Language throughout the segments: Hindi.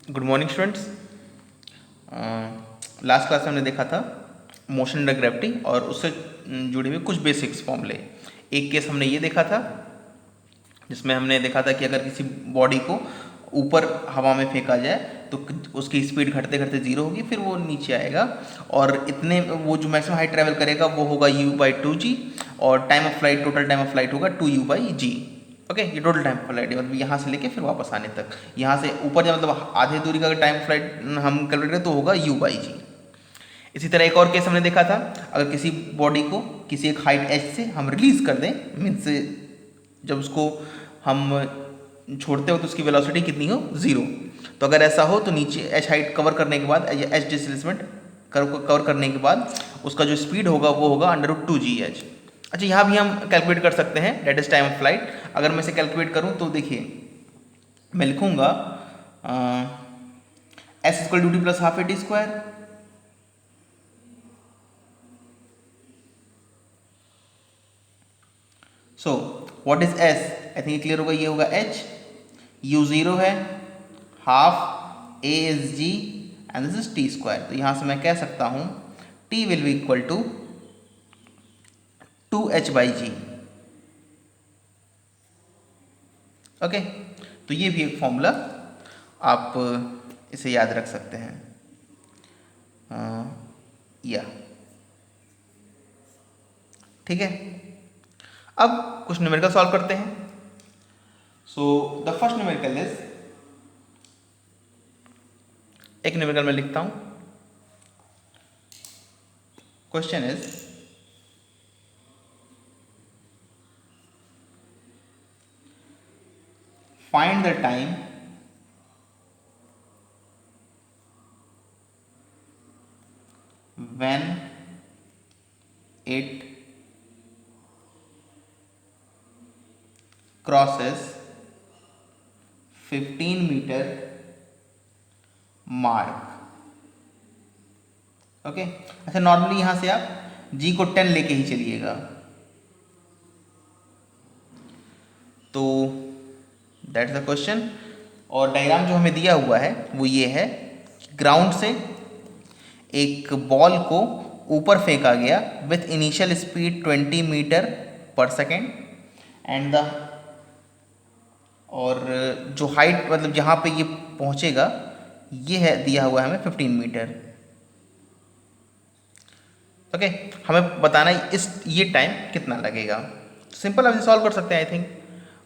Good morning students. Last class में हमने देखा था मोशन अंडर ग्रेविटी और उससे जुड़े हुए कुछ बेसिक्स फॉर्मूले। एक केस हमने ये देखा था जिसमें हमने देखा था कि अगर किसी बॉडी को ऊपर हवा में फेंका जाए तो उसकी स्पीड घटते घटते जीरो होगी, फिर वो नीचे आएगा और इतने वो जो मैक्सिमम हाइट ट्रैवल करेगा वो होगा u/2g और time of flight, total time of flight होगा 2u/g। ओके, ये टोटल टाइम ऑफ फ्लाइट मतलब यहाँ से लेके फिर वापस आने तक, यहाँ से ऊपर जब मतलब आधे दूरी का अगर टाइम ऑफ फ्लाइट हम कैलकुलेट करें तो होगा u/g। इसी तरह एक और केस हमने देखा था, अगर किसी बॉडी को किसी एक हाइट h से हम रिलीज कर दें, मीन्स जब उसको हम छोड़ते हो तो उसकी वेलोसिटी कितनी हो, जीरो। तो अगर ऐसा हो तो नीचे h हाइट कवर करने के बाद, h डिस्प्लेसमेंट कवर करने के बाद उसका जो स्पीड होगा वो होगा √2gh। अच्छा, यहाँ भी हम कैलकुलेट कर सकते हैं, that is time of flight. अगर मैं इसे कैलकुलेट करूँ तो देखिए मैं लिखूँगा s = ut + ½ at²। So what is s? I think clear होगा, ये होगा h, u 0 है, half a is g and this is t²। तो यहाँ से मैं कह सकता हूँ t will be equal to 2h/g। Okay, तो ये भी एक फॉर्मूला आप इसे याद रख सकते हैं। या ठीक है, अब कुछ न्यूमेरिकल सॉल्व करते हैं। So the first numerical is, एक न्यूमेरिकल मैं लिखता हूं। Question is find the time when it crosses 15-meter mark। Okay, अच्छा नॉर्मली यहां से आप g को 10 लेके ही चलिएगा। तो दैट इज द क्वेश्चन। और डायग्राम जो हमें दिया हुआ है वो ये है, ग्राउंड से एक बॉल को ऊपर फेंका गया विथ इनिशियल स्पीड 20 मीटर पर सेकेंड एंड द, और जो हाइट मतलब जहाँ पे ये पहुँचेगा ये है दिया हुआ है हमें 15 मीटर। ओके, हमें बताना है इस ये टाइम कितना लगेगा। सिंपल आप इसे सॉल्व कर सकते हैं आई थिंक,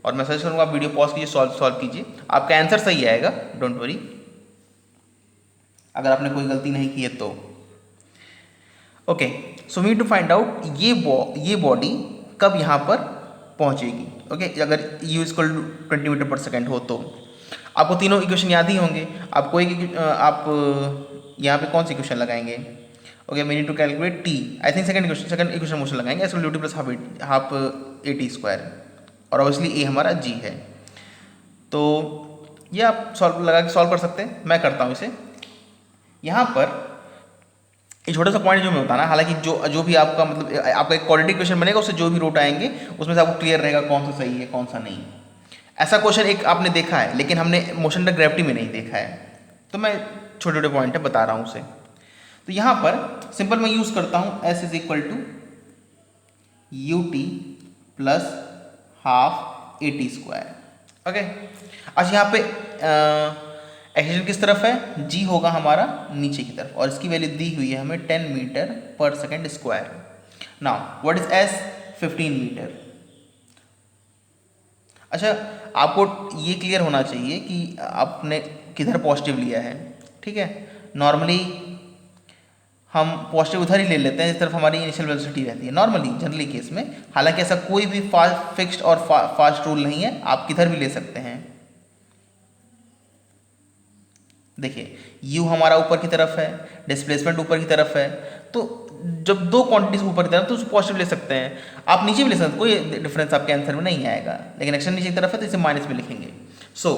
और मैं सजेस्ट करूँगा आप वीडियो पॉज कीजिए, सॉल्व कीजिए, आपका आंसर सही आएगा, डोंट वरी अगर आपने कोई गलती नहीं की है तो। Okay, so we need to find out ये बॉडी कब यहाँ पर पहुँचेगी। ओके, अगर u = 20 मीटर पर सेकेंड हो तो आपको तीनों इक्वेशन याद ही होंगे। आपको आप यहाँ पे कौन सी इक्वेशन लगाएंगे? Okay, we need to calculate t। I think second equation motion लगाएंगे, s = ut + ½ at², और ऑब्वियसली a हमारा g है। तो ये आप सॉल्व कर सकते हैं। मैं करता हूँ इसे। यहाँ पर ये छोटा सा पॉइंट जो मैं बताना, हालांकि जो भी आपका मतलब आपका एक क्वाड्रेटिक क्वेश्चन बनेगा उससे जो भी रूट आएंगे उसमें से आपको क्लियर रहेगा कौन सा सही है कौन सा नहीं। ऐसा क्वेश्चन एक आपने देखा है लेकिन हमने मोशन अंडर ग्रेविटी में नहीं देखा है, तो मैं छोटे छोटे पॉइंट है बता रहा हूँ उसे। तो यहाँ पर सिंपल मैं यूज़ करता हूँ s = ut + ½ at²। ओके, अच्छा यहाँ पे एक्सेलरेशन किस तरफ है? g होगा हमारा नीचे की तरफ, और इसकी वैल्यू दी हुई है हमें 10 मीटर पर second square. Now what is s? 15 metre. अच्छा, आपको ये क्लियर होना चाहिए कि आपने किधर पॉजिटिव लिया है। ठीक है, नॉर्मली हम पॉजिटिव उधर ही ले लेते हैं जिस तरफ हमारी इनिशियल वेलोसिटी रहती है नॉर्मली जनरली केस में। हालांकि ऐसा कोई भी फिक्स्ड और फास्ट रूल नहीं है, आप किधर भी ले सकते हैं। देखिए u हमारा ऊपर की तरफ है, डिस्प्लेसमेंट ऊपर की तरफ है, तो जब दो क्वांटिटीज ऊपर की तरफ तो उसको पॉजिटिव ले सकते हैं। आप नीचे भी ले सकते हैं, कोई डिफरेंस आपके आंसर में नहीं आएगा, लेकिन एक्शन नीचे की तरफ है तो इसे माइनस में लिखेंगे। So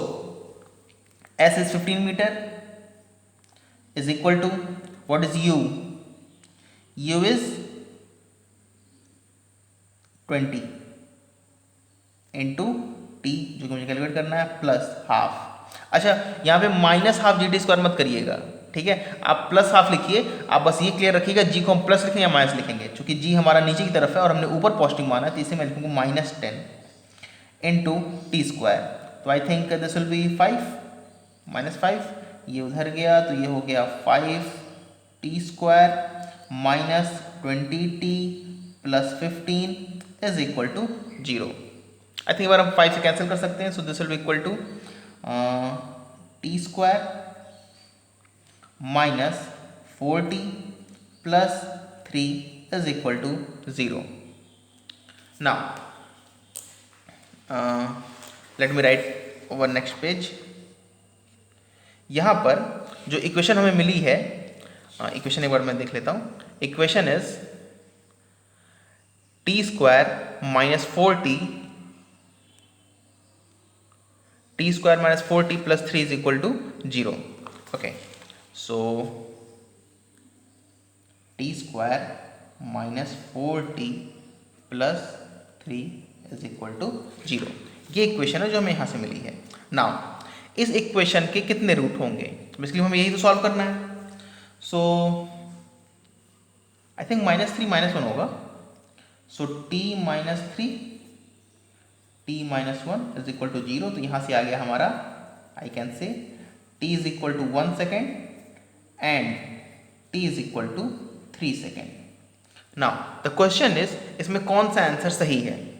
s is 15 metre is equal to what is u? u is 20 into t जो कि मुझे कैलकुलेट करना है प्लस हाफ। अच्छा, यहाँ पे minus half g t square मत करिएगा, ठीक है, आप प्लस हाफ लिखिए। आप बस ये क्लियर रखिएगा जी को हम प्लस लिखेंगे या माइनस लिखेंगे, क्योंकि जी हमारा नीचे की तरफ है और हमने ऊपर पॉजिटिव माना है, तो इसे मैं लिखूंगा -10 इंटू टी स्क्वायर। तो I think this will be 5 -5, ये उधर गया तो ये हो गया 5 t square -20t plus 15 is equal to 0। I think बार हम 5 से कैंसिल कर सकते हैं, so this will be equal to t square -4t plus 3 is equal to 0। Now let me write over next page. यहाँ पर जो इक्वेशन हमें मिली है, इक्वेशन एक बार मैं देख लेता हूँ। Equation is t square -4t plus 3 is equal to 0। Okay, so t square -4t plus 3 is equal to 0, ये इक्वेशन है जो हमें यहाँ से मिली है। नाउ इस इक्वेशन के कितने रूट होंगे, बेसिकली हमें यही तो सॉल्व करना है। सो आई थिंक -3 -1 होगा, सो t -3 t -1 is equal to 0। तो यहाँ से आ गया हमारा, I can say t is equal to 1 second and t is equal to 3 second. Now the question is, इसमें कौन सा आंसर सही है।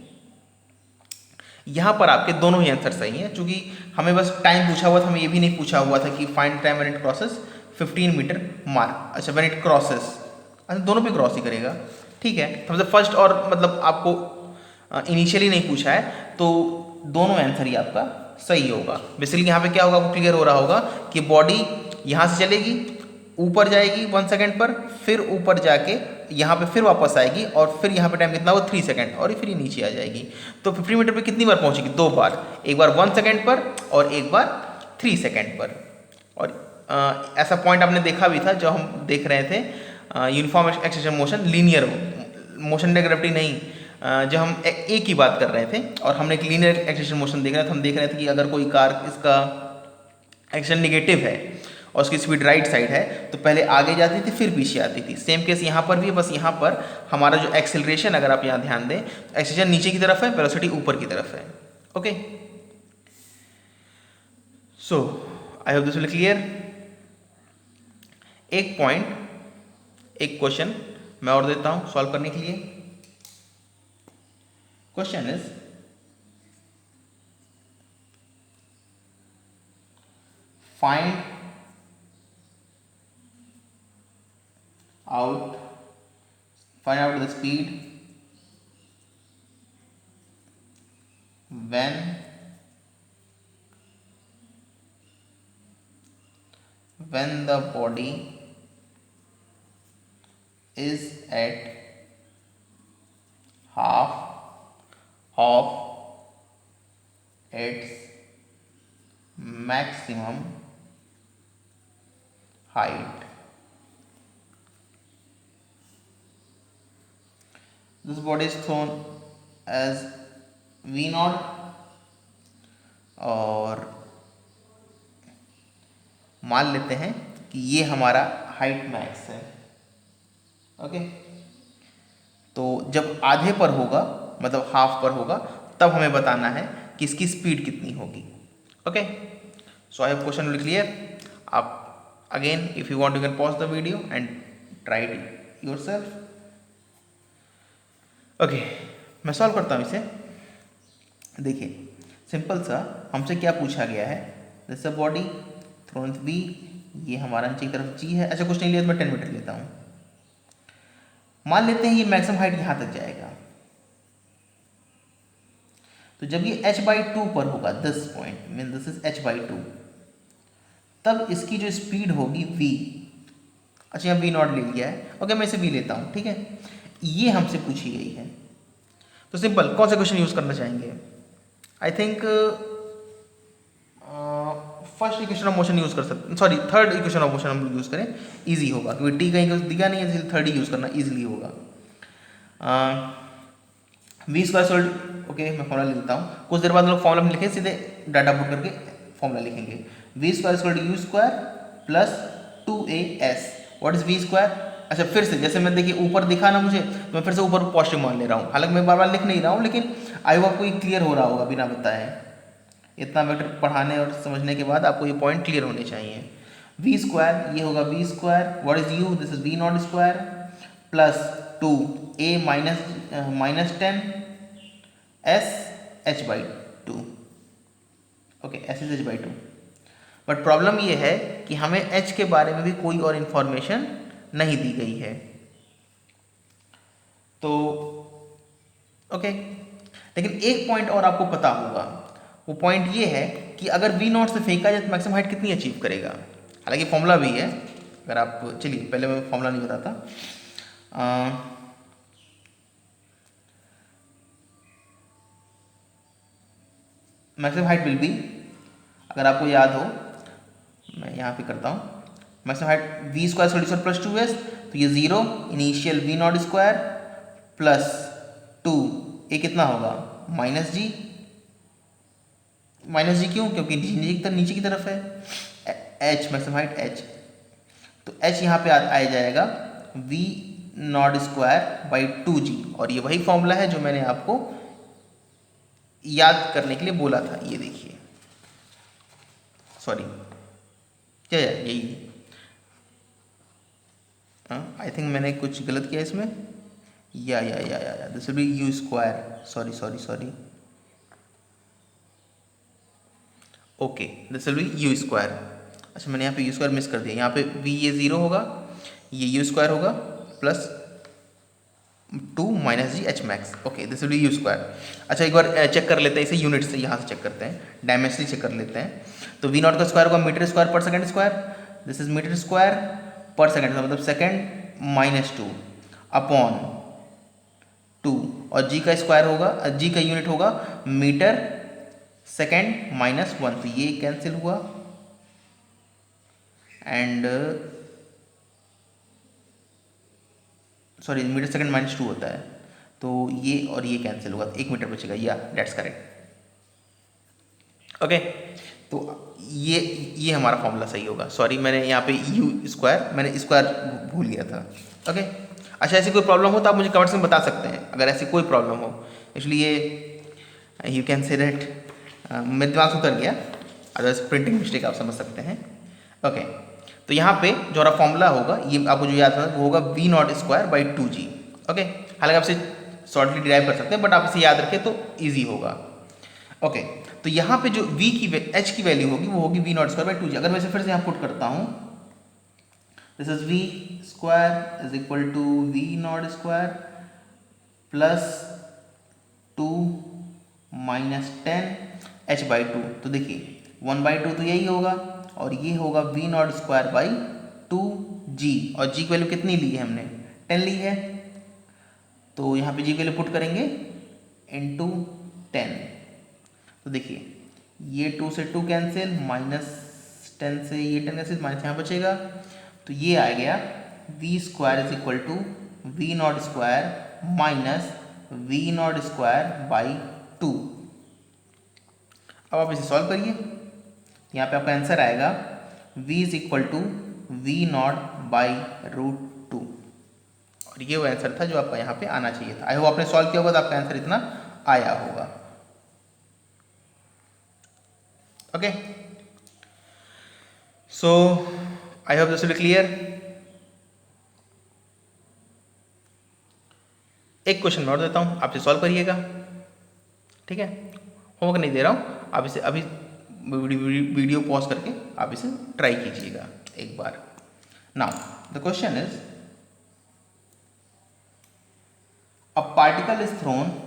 यहाँ पर आपके दोनों ही आंसर सही हैं, क्योंकि हमें बस टाइम पूछा हुआ था, हमें ये भी नहीं पूछा हुआ था कि find time when it crosses 15 metre mark. अच्छा, व्हेन इट क्रॉसेस, अच्छा दोनों पे क्रॉस ही करेगा, ठीक है। तो मतलब फर्स्ट और मतलब आपको इनिशियली नहीं पूछा है, तो दोनों आंसर ही आपका सही होगा। बेसिकली यहाँ पे क्या होगा, वो क्लियर हो रहा होगा कि बॉडी यहाँ से चलेगी, ऊपर जाएगी 1 सेकेंड पर, फिर ऊपर जाके यहाँ पे फिर वापस आएगी, और फिर यहाँ पे टाइम कितना हो 3 सेकेंड, और फिर ये नीचे आ जाएगी। तो 15 मीटर पे कितनी बार पहुँचेगी, 2 बार, एक बार 1 सेकेंड पर और एक बार 3 सेकेंड पर। और ऐसा पॉइंट आपने देखा भी था जो हम देख रहे थे, uniform acceleration motion, linear motion gravity नहीं, जब हम एक की बात कर रहे थे और हमने एक लीनियर एक्सेलरेशन मोशन देख रहे थे, हम देख रहे थे कि अगर कोई कार इसका एक्सेलरेशन निगेटिव है और उसकी स्पीड राइट साइड है, तो पहले आगे जाती थी फिर पीछे आती थी। सेम केस यहाँ पर भी है, बस यहाँ पर हमारा जो एक्सेलरेशन, अगर आप यहाँ ध्यान दें, एक्सेलरेशन नीचे की तरफ है, वेलोसिटी ऊपर की तरफ है। Okay, so I hope this will clear. एक पॉइंट, एक क्वेश्चन मैं और देता हूँ सॉल्व करने के लिए। Question is, find out the speed when the body is at half of its maximum height. This body is thrown as V0 और मान लेते हैं कि ये हमारा हाइट मैक्स है। ओके, तो जब आधे पर होगा, मतलब हाफ पर होगा, तब हमें बताना है कि इसकी स्पीड कितनी होगी। Okay, so I have question will clear. आप again if you want you can pause the video and try it yourself. Okay, मैं सॉल्व करता हूँ इसे। देखिए, सिंपल सा हमसे क्या पूछा गया है, this a body thrown be, ये हमारा नीचे की तरफ जी है। अच्छा, कुछ नहीं लिया तो मैं 10 मीटर लेता हूँ। मान लेते हैं ये मैक्सिमम हाइट यहाँ तक जाएगा, तो जब ये h/2 पर होगा, this point mean this is h/2, तब इसकी जो स्पीड होगी v। अच्छा, यहाँ v0 ले लिया है। ओके, मैं इसे v लेता हूँ, ठीक है। ये हमसे पूछी गई है, तो सिंपल कौन सा क्वेश्चन यूज करना चाहेंगे। I think first equation of motion use कर सकते, sorry third equation of motion हम लोग यूज करें, इजी होगा, क्योंकि टी कहीं दिखा नहीं है, इसलिए थर्ड ही यूज करना इजीली होगा। वी स्क्वायर सोल्ड, ओके मैं फॉर्मूला लिखता हूँ। कुछ देर बाद हम लोग फॉर्मूला में लिखे, सीधे डाटा पुट करके फॉर्मूला लिखेंगे, v square equal to u square plus 2as। What is v square? अच्छा फिर से जैसे मैं देखिए ऊपर दिखा ना मुझे, तो मैं फिर से ऊपर पॉजिटिव मान ले रहा हूँ, हालांकि मैं बार बार लिख नहीं रहा हूँ, लेकिन आई होप आपको ये क्लियर हो रहा होगा बिना बताए। इतना वेक्टर पढ़ाने और समझने के बाद आपको ये पॉइंट क्लियर होने चाहिए। वी स्क्वायर ये होगा v square, what is u, this is v not square plus 2a minus 10 s h by 2। Okay, s is h by 2। But problem ये है कि हमें h के बारे में भी कोई और इंफॉर्मेशन नहीं दी गई है। तो ओके, लेकिन एक पॉइंट और आपको पता होगा, वो पॉइंट ये है कि अगर v नॉट से फेंका जाए तो मैक्सिमम हाइट कितनी अचीव करेगा। हालांकि फॉर्मूला भी है, अगर आप चलिए पहले मैं फॉर्मूला नहीं बताता। मैक्सिमम हाइट विल बी, अगर आपको याद हो मैं यहाँ पे करता हूँ, maximum height v square solution plus 2s, तो ये 0 initial v not square plus 2 a कितना होगा माइनस जी। माइनस जी क्यों? क्योंकि नीचे की तरफ है। एच मैक्सिमम हाइट एच, तो एच यहाँ पे आ जाएगा we not square by 2g, और ये वही फॉर्मूला है जो मैंने आपको याद करने के लिए बोला था। ये देखिए, सॉरी क्या है यही, आई थिंक मैंने कुछ गलत किया इसमें, या this will B you square, sorry okay, this will B you square. अच्छा मैंने यहाँ पे यू स्क्वायर मिस कर दिया, यहाँ पे वी ये 0 होगा, ये यू स्क्वायर होगा plus 2 minus ji H max. Okay, this will B you square. अच्छा एक बार चेक कर लेते हैं इसे यूनिट से, यहाँ से चेक करते हैं, डायमेंशनली चेक कर लेते हैं। तो वी नॉट का स्क्वायर होगा metre square per second square, this is metre square per second, मतलब सेकंड माइनस 2 अपॉन 2, और जी का स्क्वायर होगा, जी का यूनिट होगा मीटर सेकंड माइनस 1, तो ये कैंसिल हुआ and sorry metre second minus 2 होता है, तो ये और ये कैंसिल होगा, 1 मीटर बचेगा, या डेट्स करेक्ट। ओके, तो ये हमारा फॉर्मूला सही होगा। सॉरी मैंने यहाँ पे यू स्क्वायर, मैंने स्क्वायर भूल गया था। ओके, अच्छा ऐसी कोई प्रॉब्लम हो तो आप मुझे कमेंट्स में बता सकते हैं, अगर ऐसी कोई प्रॉब्लम हो, इसलिए यू कैन से दैट मेरे दिमाग से उतर गया, अदरवाइज प्रिंटिंग मिस्टेक आप समझ सकते हैं। ओके, तो यहाँ पे जो हमारा फॉर्मूला होगा, ये आपको जो याद है वो होगा v not square by 2g। ओके, हालांकि आप इसे शॉर्टली डिराइव कर सकते हैं, बट आप इसे याद रखें तो ईजी होगा। ओके, तो यहाँ पे जो v की h की वैल्यू होगी वो होगी we not square by 2g। अगर मैं इसे फिर से यहाँ पुट करता हूँ, this is v square is equal to v not square plus 2 minus 10 h by 2, तो देखिए 1 बाई 2 तो यही होगा, और ये होगा v not square by 2g, और g की वैल्यू कितनी ली है हमने 10 ली है, तो यहाँ पे g की वैल्यू पुट करेंगे इंटू 10, तो देखिए ये 2 से 2 कैंसिल, माइनस 10 से ये 10 कैंसिल, माइनस यहाँ बचेगा, तो ये आ गया v square is equal to v not square minus v not square by 2। अब आप इसे सॉल्व करिए, यहाँ पे आपका आंसर आएगा v is equal to v not by root 2, और ये वो आंसर था जो आपका यहाँ पे आना चाहिए था। आई होप आपने सॉल्व किया होगा तो आपका आंसर इतना आया होगा। Okay, so I hope this will B clear. एक क्वेश्चन मैं और देता हूँ, आप इसे सॉल्व करिएगा, ठीक है, होमवर्क नहीं दे रहा हूँ, आप इसे अभी वीडियो पॉज करके आप इसे ट्राई कीजिएगा एक बार। Now the question is a particle is thrown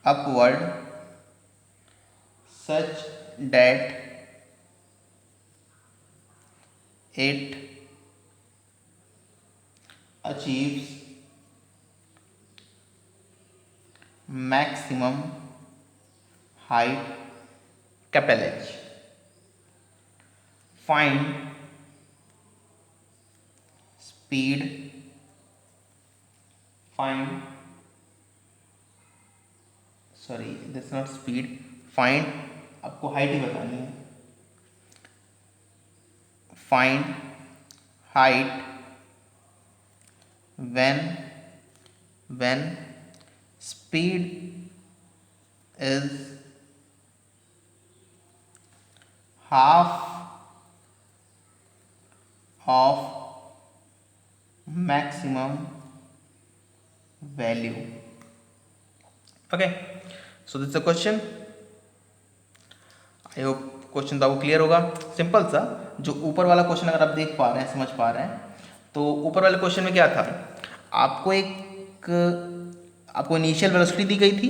upward such that it achieves maximum height cappellage. find speed, sorry this not speed, find, आपको हाइट ही बतानी है, find height when speed is half of maximum value. Okay, so this is the question. I hope question तो आपको क्लियर होगा। सिंपल सा, जो ऊपर वाला क्वेश्चन अगर आप देख पा रहे हैं, समझ पा रहे हैं, तो ऊपर वाले क्वेश्चन में क्या था, आपको इनिशियल वेलोसिटी दी गई थी,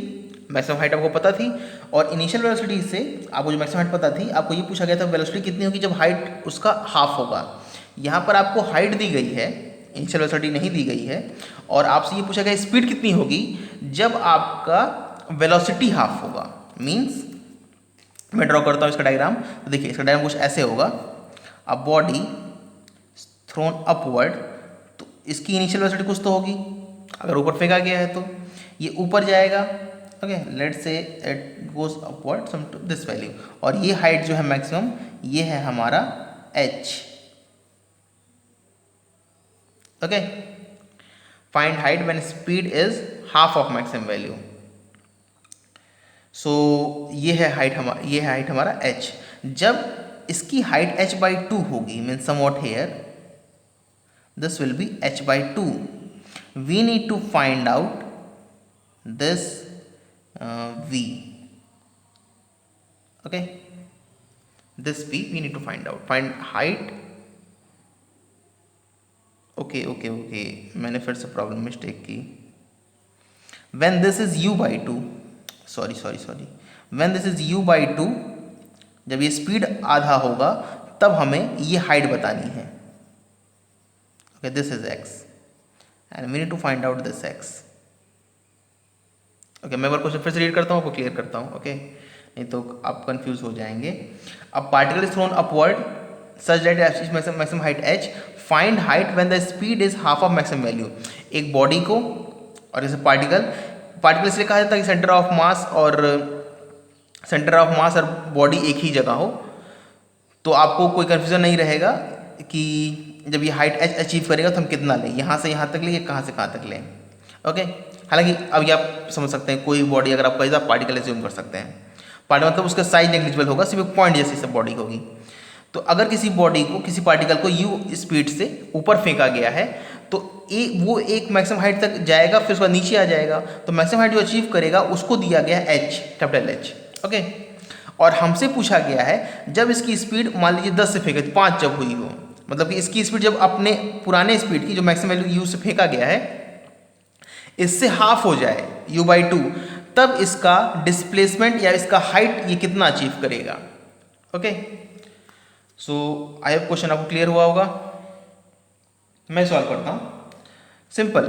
मैक्सिमम हाइट आपको पता थी, और इनिशियल वेलोसिटी से आपको जो मैक्सिमम हाइट पता थी, आपको ये पूछा गया था वेलोसिटी कितनी होगी जब हाइट उसका हाफ होगा। यहाँ पर आपको हाइट दी गई है, इनिशियल वेलोसिटी नहीं दी गई है, और आपसे ये पूछा गया स्पीड कितनी होगी जब आपका वेलोसिटी हाफ होगा। मीन्स मैं ड्रॉ करता हूँ इसका डायग्राम, तो देखिए इसका डायग्राम कुछ ऐसे होगा। अ बॉडी थ्रोन अपवर्ड, तो इसकी इनिशियल वेलोसिटी कुछ तो होगी, अगर ऊपर फेंका गया है तो ये ऊपर जाएगा। Okay, let's say it goes upward some to this value, और ये हाइट जो है मैक्सिमम, ये है हमारा h। Okay, find height when speed is half of maximum value. So ये है हाइट हमारा h। जब इसकी हाइट h/2 होगी, means somewhat here, this will be h/2. We need to find out this v. Okay, this v we need to find out. Find height. Okay, मैंने फिर से प्रॉब्लम मिस्टेक की। When this is u/2, sorry, when this is u/2, जब ये स्पीड आधा होगा तब हमें ये हाइट बतानी है। Okay, this is x and we need to find out this x. Okay, मैं एक बार क्वेश्चन फिर से रीड करता हूँ, आपको क्लियर करता हूँ। ओके, नहीं तो आप कंफ्यूज हो जाएंगे। अब particle is throne upward such that maximum height h, find height when the speed is half of maximum value. एक बॉडी को, और जैसे पार्टिकल इसलिए कहा जाता है कि सेंटर ऑफ मास और बॉडी एक ही जगह हो, तो आपको कोई कंफ्यूजन नहीं रहेगा कि जब ये हाइट h अचीव करेगा तो हम कितना लें, यहाँ से यहाँ तक लें या कहाँ से कहाँ तक लें। ओके, हालांकि अब ये आप समझ सकते हैं, कोई बॉडी अगर आपका आप पार्टिकल एज्यूम कर सकते हैं, पार्टिकल मतलब उसका साइज नेग्लिजिबल होगा, सिर्फ एक पॉइंट जैसी सब बॉडी होगी। तो अगर किसी पार्टिकल को u स्पीड से ऊपर फेंका गया है, तो वो एक मैक्सिमम हाइट तक जाएगा, फिर उसके बाद नीचे आ जाएगा, तो मैक्सिमम हाइट जो अचीव करेगा उसको दिया गया है h, कैपिटल H। ओके, और हमसे पूछा गया है जब इसकी स्पीड मान लीजिए 10 से फेंके, 5 जब हुई हो, मतलब कि इसकी स्पीड जब अपने पुराने स्पीड की जो मैक्सिमम वैल्यू u से फेंका गया है इससे हाफ हो जाए u/2, तब इसका डिस्प्लेसमेंट या इसका हाइट ये कितना अचीव करेगा। Okay, so I hope question आपको क्लियर हुआ होगा। मैं सॉल्व करता हूँ। सिंपल,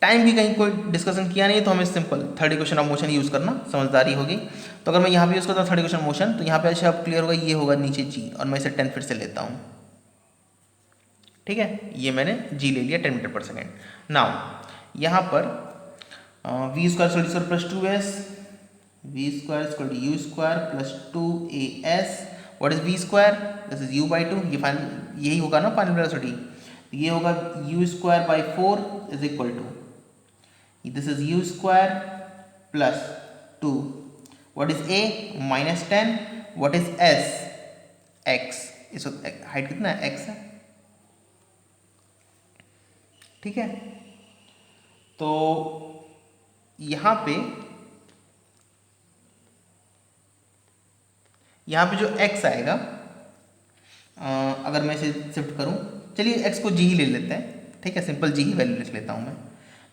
टाइम भी कहीं कोई डिस्कशन किया नहीं है, तो हमें simple third equation of motion use करना समझदारी होगी। तो अगर मैं यहाँ पे यूज़ करता हूँ थर्ड इक्वेशन मोशन, तो यहाँ पे अच्छा आप क्लियर होगा, ये होगा नीचे g, और मैं इसे 10 फिर से लेता हूँ। ठीक है, ये मैंने g ले लिया 10 मीटर पर सेकेंड। नाउ यहाँ पर v square plus 2s, v square u square plus 2as। What is v square? This is u/2, ये फाइनल यही होगा ना फाइनल वेलोसिटी, ये होगा u square by 4 is equal to, this is u square plus 2। What is a? -10। What is s? x। इस हाइट कितना है? x है। ठीक है, तो यहाँ पे जो x आएगा, अगर मैं इसे शिफ्ट करूँ, चलिए x को g ही ले लेते हैं। ठीक है, सिंपल g ही वैल्यू लिख लेता हूँ मैं,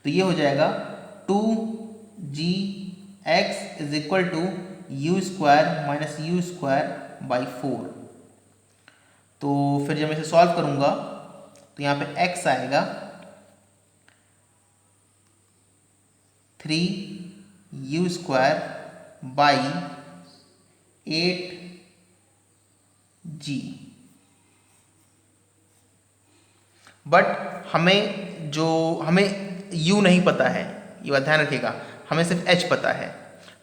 तो ये हो जाएगा 2gx is equal to u square minus u square by 4। तो फिर जब मैं इसे सॉल्व करूँगा तो यहाँ पे x आएगा 3u square by 8g। But हमें u नहीं पता है, ये बात ध्यान रखिएगा, हमें सिर्फ h पता है,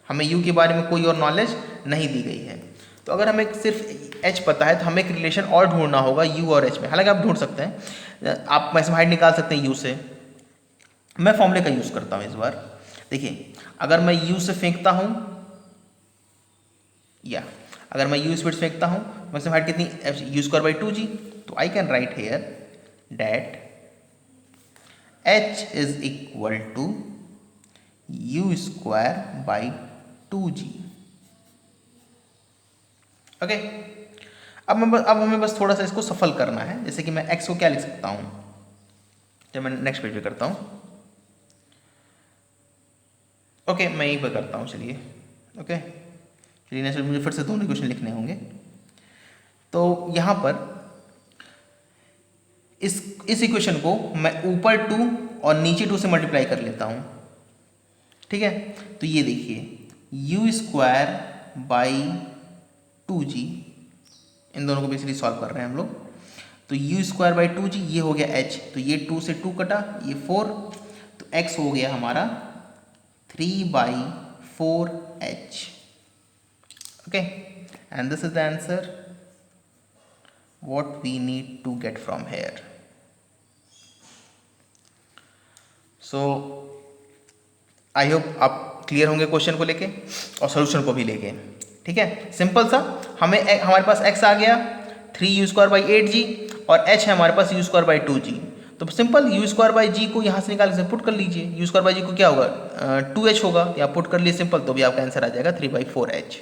हमें u के बारे में कोई और नॉलेज नहीं दी गई है। तो अगर हमें सिर्फ h पता है तो हमें एक रिलेशन और ढूंढना होगा u और h में। हालांकि आप ढूंढ सकते हैं, आप मैक्सिमम हाइट निकाल सकते हैं u से। मैं फॉर्मूले का यूज़ करता हूँ इस बार। देखिए, अगर मैं u से फेंकता हूँ, या अगर मैं u स्पीड फेंकता हूँ, मैक्सिमम हाइट कितनी, u स्क्वायर बाई 2g। तो I can write here that h is equal to u square by 2g। Okay, अब हमें बस थोड़ा सा इसको सफल करना है। जैसे कि मैं x को क्या लिख सकता हूँ, जब मैं नेक्स्ट पेज पे करता हूँ। ओके, मैं यहीं पर करता हूँ, चलिए। ओके, चलिए नेक्स्ट मुझे फिर से दोनों क्वेश्चन लिखने होंगे। तो यहाँ पर इस इक्वेशन को मैं ऊपर 2 और नीचे 2 से मल्टीप्लाई कर लेता हूँ, ठीक है। तो ये देखिए u स्क्वायर बाई 2g, इन दोनों को बेसिकली सॉल्व कर रहे हैं हम लोग। तो u स्क्वायर बाई 2g, ये हो गया h, तो ये 2 से 2 कटा, ये 4, तो x हो गया हमारा 3 by 4h। Okay, and this is the answer what we need to get from here. So I hope आप क्लियर होंगे क्वेश्चन को लेके और सॉल्यूशन को भी लेके, ठीक है। सिंपल सा, हमारे पास x आ गया 3u स्क्वायर बाई 8g और h है हमारे पास u स्क्वायर बाई 2g। तो simple u square by g को यहाँ से निकाल के पुट कर लीजिए, u स्क्वायर बाई g को क्या होगा 2h होगा, या पुट कर लिए सिंपल, तो भी आपका आंसर आ जाएगा 3/4h।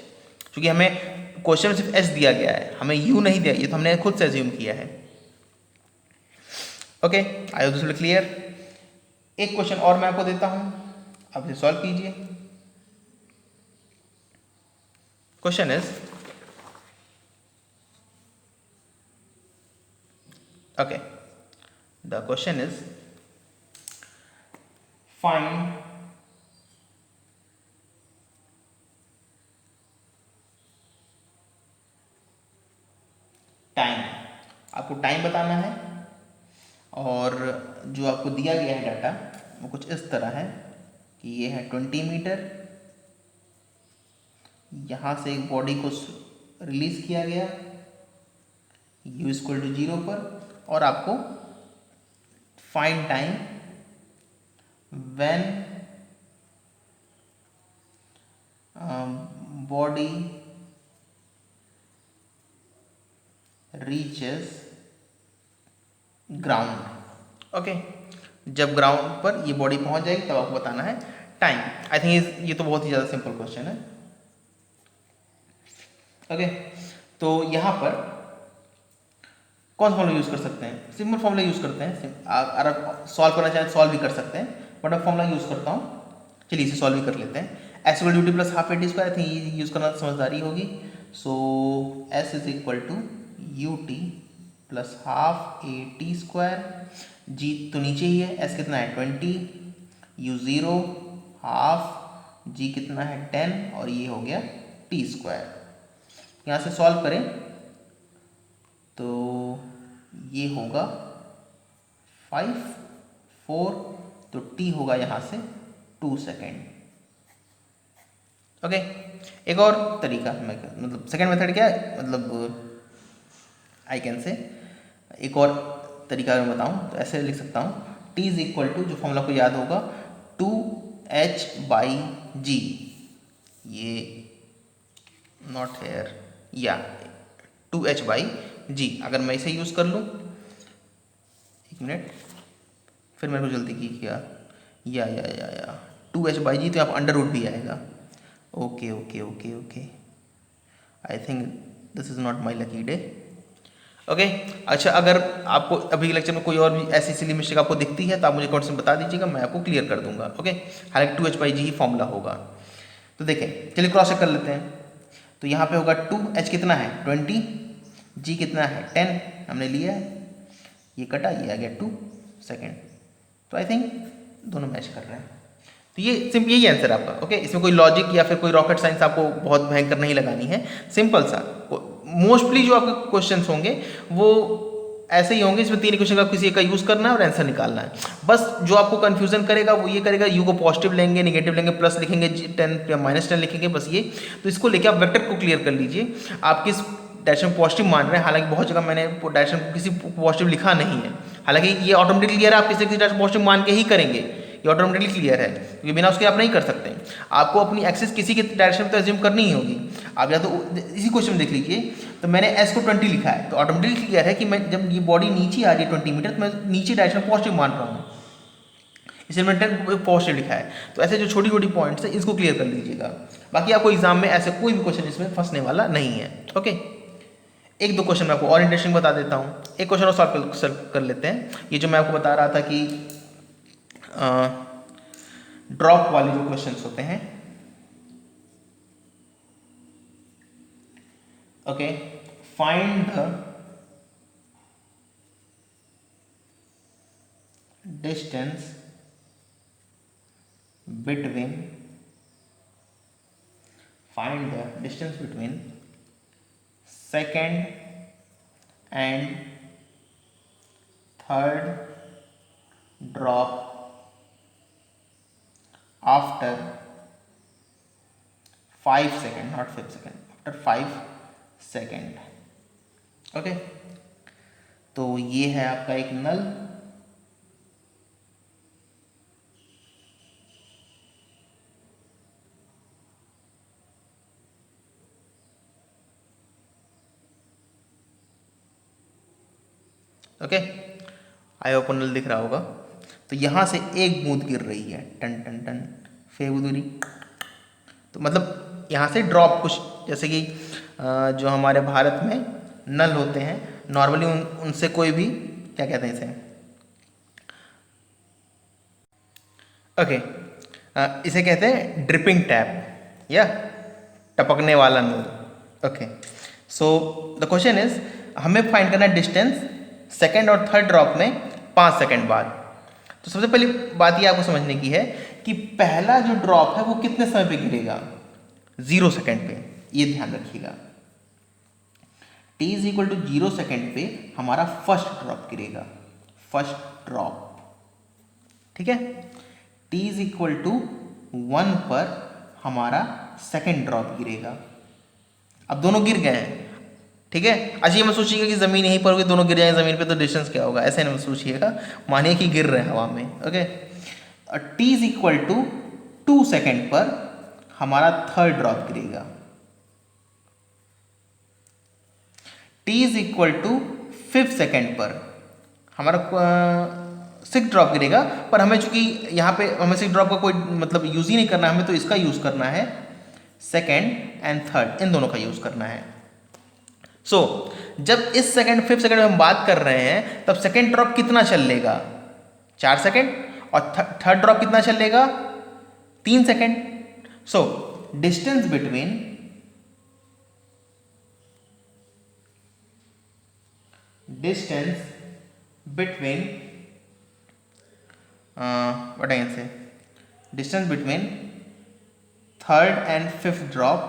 क्योंकि हमें क्वेश्चन में सिर्फ h दिया गया है, हमें u नहीं दिया, ये तो हमने खुद से एज्यूम किया है। Okay, I hope this will clear. एक क्वेश्चन और मैं आपको देता हूं, आप इसे सॉल्व कीजिए। Question is, okay, the question is find time. आपको टाइम बताना है और जो आपको दिया गया है डाटा वो कुछ इस तरह है कि ये है 20 मीटर, यहाँ से एक बॉडी को रिलीज किया गया u इक्वल टू 0 पर, और आपको find time when body reaches ground. Okay, जब ग्राउंड पर ये बॉडी पहुंच जाएगी तब आपको बताना है टाइम। आई थिंक ये तो बहुत ही ज़्यादा सिंपल क्वेश्चन है। ओके, तो यहाँ पर कौन फॉर्मूला यूज़ कर सकते हैं, सिंपल फॉर्मूला यूज़ करते हैं। अगर आप सॉल्व करना चाहें सॉल्व भी कर सकते हैं, बट मैं फॉर्मूला यूज़ करता हूँ। चलिए इसे सॉल्व भी कर लेते हैं। S equal to t plus half a t square, I think ये यूज़ करना समझदारी होगी। So s is equal to u t plus half a t square, जी तो नीचे ही है, एस कितना है 20, यू 0, हाफ, जी कितना है 10, और ये हो गया टी स्क्वायर। यहाँ से सॉल्व करें तो ये होगा 5, 4, तो टी होगा यहाँ से 2 सेकेंड। ओके, एक और तरीका, मतलब सेकेंड मेथड क्या है, मतलब आई कैन से एक और तरीका अगर बताऊँ तो ऐसे लिख सकता हूँ, t इज इक्वल टू, जो फॉर्मूला को याद होगा, 2h बाई जी, ये नॉट हेयर, या 2h बाई जी। अगर मैं इसे यूज़ कर लूँ, एक मिनट, फिर मेरे को जल्दी की क्या, या 2h बाई जी, तो यहाँ पर अंडर रूट भी आएगा। Okay okay okay okay, I think this is not my lucky day. Okay, अच्छा, अगर आपको अभी लेक्चर में कोई और भी ऐसी सिली मिस्टेक आपको दिखती है तो आप मुझे कमेंट्स में बता दीजिएगा, मैं आपको क्लियर कर दूंगा। ओके, हालांकि 2h by ji he formula होगा। तो देखें, चलिए क्रॉस चेक कर लेते हैं। तो यहाँ पे होगा 2h कितना है 20, g कितना है 10, हमने लिया है, ये कटा, ये आ गया 2 सेकेंड। तो आई थिंक दोनों मैच कर रहे हैं। तो ये सिंपल यही आंसर आपका। ओके, इसमें कोई लॉजिक या फिर कोई रॉकेट साइंस आपको बहुत भयंकर नहीं लगानी है, सिंपल सा। मोस्टली जो आपके क्वेश्चंस होंगे वो ऐसे ही होंगे, इसमें 3 इक्वेशन का किसी एक का यूज करना है और आंसर निकालना है। बस जो आपको कंफ्यूजन करेगा वो ये करेगा, यू को पॉजिटिव लेंगे, नेगेटिव लेंगे, प्लस लिखेंगे, 10 या -10 लिखेंगे, बस ये। तो इसको लेके आप वेक्टर को क्लियर कर लीजिए। आप किस डायरेक्शन पॉजिटिव मान रहे हैं, हालांकि बहुत जगह मैंने डायरेक्शन को किसी पॉजिटिव लिखा नहीं है, हालांकि ये ऑटोमेटिकली क्लियर है, आप किसी डायरेक्शन पॉजिटिव मान के ही करेंगे, ये ऑटोमेटिकली क्लियर है, क्योंकि बिना उसके आप नहीं कर सकते। आपको अपनी एक्सिस किसी के डायरेक्शन में तो एज्यूम करनी ही होगी। आप या तो इसी क्वेश्चन में देख लीजिए, तो मैंने एस को 20 लिखा है, तो ऑटोमेटिकली क्लियर है कि मैं जब ये बॉडी नीचे आ रही है 20 मीटर, तो मैं नीचे डायरेक्शन पॉजिटिव मान रहा हूँ, इसलिए मैंने 10 पॉजिटिव लिखा है। तो ऐसे जो छोटी छोटी पॉइंट्स है इसको क्लियर कर लीजिएगा। बाकी आपको एग्जाम में ऐसे कोई भी क्वेश्चन इसमें फंसने वाला नहीं है। ओके, 1-2 क्वेश्चन मैं आपको और इंटरेस्टिंग बता देता हूँ। एक क्वेश्चन और सॉल्व कर लेते हैं। ये जो मैं आपको बता रहा था कि ड्रॉप वाले जो क्वेश्चंस होते हैं। Okay, find the distance between second and third drop after 5 seconds, not 5 seconds, after 5 seconds। Okay, तो ये है आपका एक नल। ओके, आई होप नल दिख रहा होगा। तो यहाँ से एक बूंद गिर रही है, टन टन टन, फेबुदुरी। तो मतलब यहाँ से ड्रॉप, कुछ जैसे कि जो हमारे भारत में नल होते हैं नॉर्मली, उनसे कोई भी, क्या कहते हैं इसे, ओके, इसे कहते हैं ड्रिपिंग टैप या टपकने वाला नल। Okay, so the question is, हमें फाइंड करना है डिस्टेंस सेकेंड और थर्ड ड्रॉप में 5 सेकेंड बाद। तो सबसे पहली बात ये आपको समझने की है कि पहला जो ड्रॉप है वो कितने समय पे गिरेगा, 0 सेकेंड पे। ये ध्यान रखिएगा, t is equal to 0 second पे हमारा फर्स्ट ड्रॉप गिरेगा, फर्स्ट ड्रॉप, ठीक है। t इज इक्वल टू 1 पर हमारा सेकेंड ड्रॉप गिरेगा। अब दोनों गिर गए हैं, ठीक है। अच्छा, ये मत सोचिएगा कि जमीन यहीं पर होगी, दोनों गिर जाएंगे जमीन पे तो डिस्टेंस क्या होगा, ऐसे नहीं मत सोचिएगा। मानिए कि गिर रहे हैं हवा में। Okay, t is equal to 2 second पर हमारा थर्ड ड्रॉप गिरेगा। t is equal to 5 second पर हमारा 6 ड्रॉप गिरेगा। पर हमें चूंकि यहाँ पे हमें 6 ड्रॉप का कोई मतलब यूज ही नहीं करना है, हमें तो इसका यूज करना है, सेकेंड एंड थर्ड, इन दोनों का यूज करना है। सो जब इस सेकेंड 5 सेकेंड में हम बात कर रहे हैं, तब सेकेंड ड्रॉप कितना चल लेगा, 4 सेकेंड, और थर्ड ड्रॉप कितना चल लेगा, 3 second. So distance between what I can say, distance between third and fifth drop,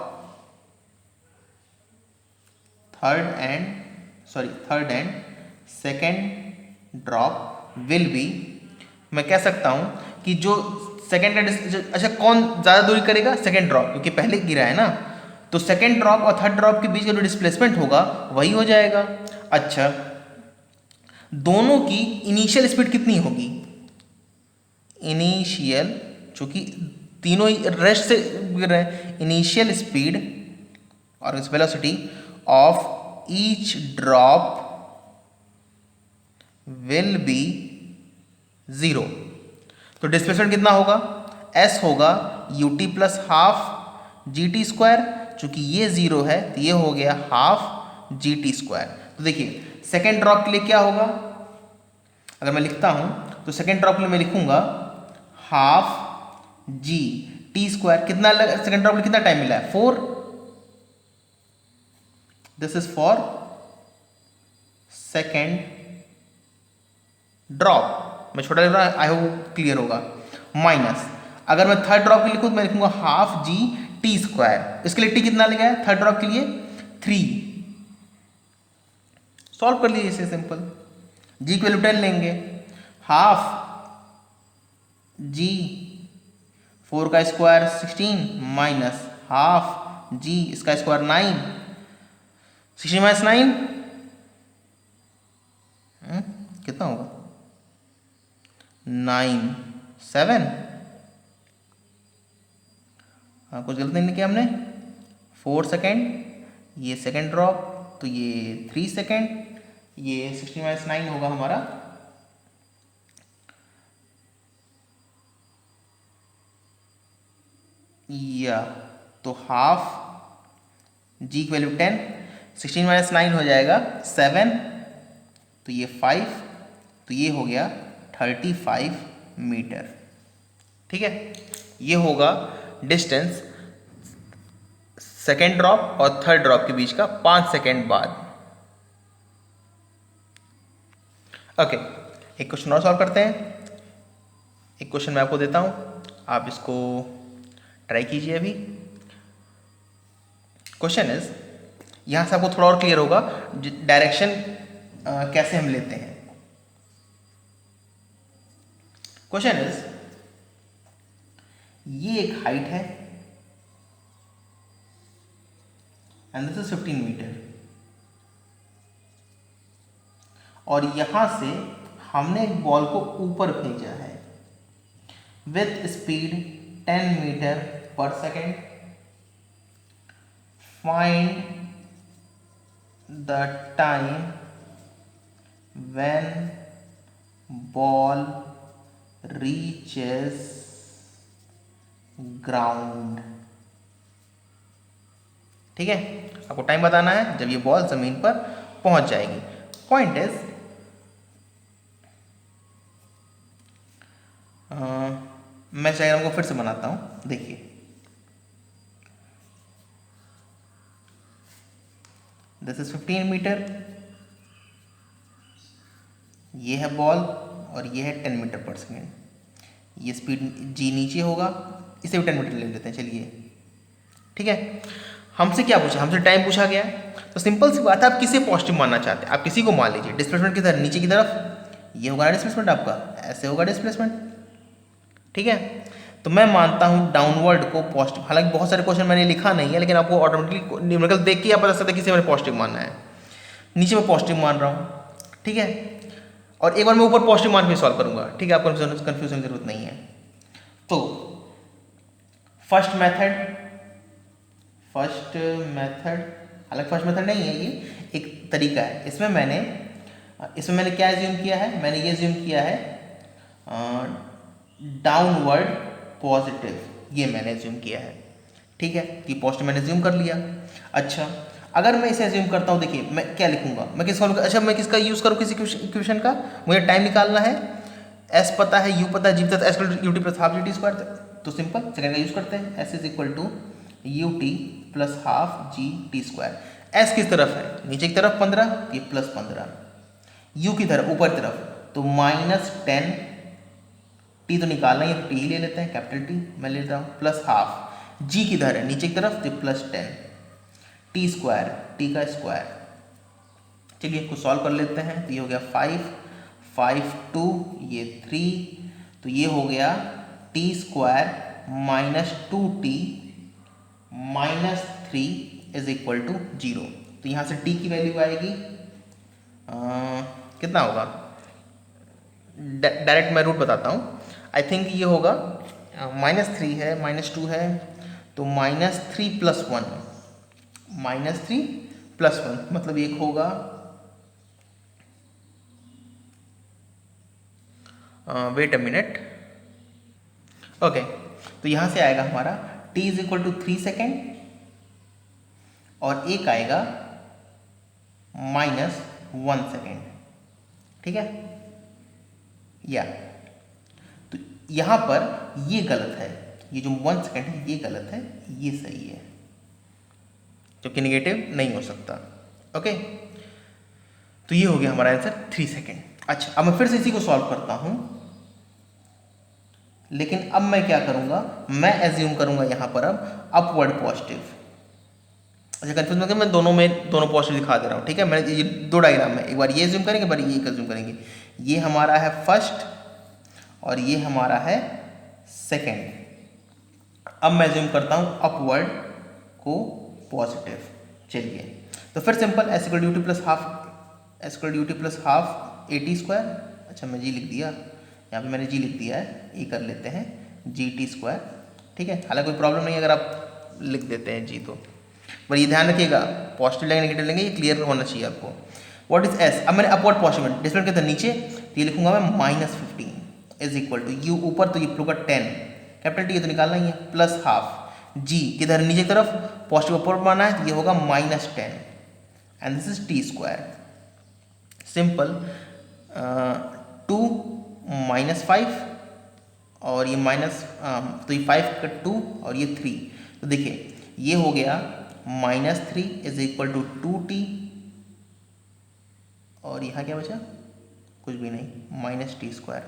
third and second drop will be, मैं कह सकता हूं कि जो सेकेंड का, अच्छा कौन ज्यादा दूरी करेगा, सेकेंड ड्रॉप, क्योंकि पहले गिरा है ना, तो सेकेंड ड्रॉप और थर्ड ड्रॉप के बीच का जो डिस्प्लेसमेंट होगा वही हो जाएगा। अच्छा, दोनों की इनिशियल स्पीड कितनी होगी, इनिशियल, चूंकि तीनों ही रेस्ट से गिर रहे हैं, इनिशियल स्पीड और velocity of each drop will be 0। तो डिस्प्लेसमेंट कितना होगा, s होगा ut plus half GT square, चूंकि ये 0 है तो ये हो गया हाफ GT स्क्वायर। तो देखिए सेकेंड ड्रॉप के लिए क्या होगा, अगर मैं लिखता हूं तो सेकेंड ड्रॉप के लिए मैं लिखूंगा हाफ GT स्क्वायर। कितना सेकेंड ड्रॉप के लिए कितना टाइम मिला है, 4। This is for second drop, मैं छोटा लिख रहा हूं, आई होप क्लियर होगा। माइनस, अगर मैं थर्ड ड्रॉप के लिए लिखूं तो मैं लिखूंगा हाफ GT स्क्वायर। इसके लिए t कितना लगा है थर्ड ड्रॉप के लिए, 3। सॉल्व कर लीजिए इसे, सिंपल, जी की वैल्यू 10 लेंगे, हाफ जी 4 का स्क्वायर 16 माइनस हाफ जी इसका स्क्वायर 9, 16 माइनस 9 कितना होगा 9 7। हाँ कुछ गलत नहीं किया हमने, 4 सेकेंड ये सेकेंड ड्रॉप तो ये 3 सेकेंड, ये 16 माइनस 9 होगा हमारा या तो हाफ जी की वैल्यू 10, 16 माइनस 9 हो जाएगा 7 तो ये 5 तो ये हो गया 35 मीटर। ठीक है, ये होगा डिस्टेंस सेकेंड ड्रॉप और थर्ड ड्रॉप के बीच का 5 सेकेंड बाद। ओके, एक क्वेश्चन और सॉल्व करते हैं। एक क्वेश्चन मैं आपको देता हूं, आप इसको ट्राई कीजिए अभी। क्वेश्चन इज, यहां से आपको थोड़ा और क्लियर होगा डायरेक्शन कैसे हम लेते हैं। क्वेश्चन इज, ये एक हाइट है एंड दिस इज 15 मीटर और यहां से हमने एक बॉल को ऊपर भेजा है विथ स्पीड 10 मीटर पर second. Find the time when ball reaches ground. ठीक है, आपको टाइम बताना है जब ये बॉल जमीन पर पहुंच जाएगी। पॉइंट इज, मैं डायग्राम को फिर से बनाता हूं, देखिए दिस इज 15 मीटर, ये है बॉल और ये है 10 मीटर पर सेकेंड। ये स्पीड जी नीचे होगा, इसे भी 10 मीटर ले लेते हैं चलिए। ठीक है, हमसे क्या पूछा, हमसे टाइम पूछा गया तो सिंपल सी बात है, आप किसे पॉजिटिव मानना चाहते हैं। आप किसी को मान लीजिए, डिस्प्लेसमेंट किधर नीचे की तरफ, ये होगा डिस्प्लेसमेंट आपका, ऐसे होगा डिस्प्लेसमेंट। ठीक है, तो मैं मानता हूं डाउनवर्ड को पॉजिटिव। हालांकि बहुत सारे क्वेश्चन मैंने लिखा नहीं है, लेकिन आपको ऑटोमेटिकली न्यूमेरिकल देख के आप बता सकते हैं किसे मैंने पॉजिटिव मानना है। नीचे मैं पॉजिटिव मान रहा हूँ। ठीक है, और एक बार मैं ऊपर पॉजिटिव मान के सॉल्व करूंगा। ठीक है, आपको कंफ्यूजन की जरूरत नहीं है। तो फर्स्ट मेथड, हालांकि फर्स्ट मेथड नहीं है, ये एक तरीका है। इसमें मैंने क्या एज्यूम किया है, मैंने ये एज्यूम किया है डाउनवर्ड पॉजिटिव, ये मैंने एज्यूम किया है। ठीक है, कि पॉजिटिव मैंने एज्यूम कर लिया। अच्छा, अगर मैं इसे एज्यूम करता हूँ, देखिए मैं क्या लिखूंगा, मैं किस सॉल्व, अच्छा मैं किसका यूज़ करूँ, किसी इक्वेशन का। मुझे टाइम निकालना है, एस पता है, यू पता है, जी पता है, s u t plus half g t square, तो सिंपल सेकंड का यूज़ करते हैं। S is equal to u t plus half g t square. S किस तरफ है, नीचे की तरफ 15, ये प्लस 15, यू की तरफ ऊपर तरफ तो -10, टी तो निकालना है, टी ही ले लेते हैं, कैपिटल टी मैं ले लेता हूँ, प्लस हाफ जी की तरह है नीचे की तरफ तो प्लस 10, टी स्क्वायर, टी का स्क्वायर। चलिए इसको सॉल्व कर लेते हैं, तो ये हो गया 5 2 ये 3, तो ये हो गया t square -2t -3 is equal to 0। तो यहाँ से t की वैल्यू आएगी कितना होगा, डायरेक्ट मैं रूट बताता हूँ। आई थिंक ये होगा -3 है, -2 है, तो -3 + 1, -3 + 1 मतलब एक होगा वेट अ मिनट। ओके, तो यहाँ से आएगा हमारा t is equal to 3 second और एक आएगा -1 सेकेंड। ठीक है, या तो यहाँ पर ये गलत है, ये जो 1 सेकेंड है ये गलत है, ये सही है, क्योंकि निगेटिव नहीं हो सकता। ओके, तो ये हो गया हमारा आंसर 3 सेकेंड। अच्छा, अब मैं फिर से इसी को सॉल्व करता हूँ, लेकिन अब मैं क्या करूँगा, मैं एज्यूम करूँगा यहाँ पर अब अपवर्ड पॉजिटिव। अच्छा कंफ्यूज मत, मैं दोनों पॉजिटिव दिखा दे रहा हूँ, ठीक है। मैंने ये दो डायग्राम है, एक बार ये जूम करेंगे, एक बार ये जूम करेंगे। ये हमारा है फर्स्ट और ये हमारा है सेकेंड। अब मैं जूम करता हूँ अपवर्ड को पॉजिटिव। चलिए तो फिर simple S equal duty plus half a t square. अच्छा मैं जी लिख दिया, यहाँ पे मैंने जी लिख दिया है, ये कर लेते हैं जी टी स्क्वायर, ठीक है। हालांकि कोई प्रॉब्लम नहीं है अगर आप लिख देते हैं जी तो, पर ये ध्यान रखिएगा पॉजिटिव लेंगे नेगेटिव लेंगे ये क्लियर होना चाहिए आपको। व्हाट इज एस, अब मैंने अपवर्ड पॉजिटिव डिस्प्ले के नीचे तो ये लिखूंगा मैं -15 इज इक्वल टू यू ऊपर तो ये होगा 10 कैपिटल टी, ये तो निकालना ही है, प्लस हाफ जी किधर नीचे की तरफ पॉजिटिव अपवर्ड माना है तो ये होगा -10 and this is t square. Simple 2 -5 और ये तो ये 5 का 2 और ये 3, तो देखिए ये हो गया -3 इज इक्वल टू 2t और यहाँ क्या बचा, कुछ भी नहीं, -t स्क्वायर।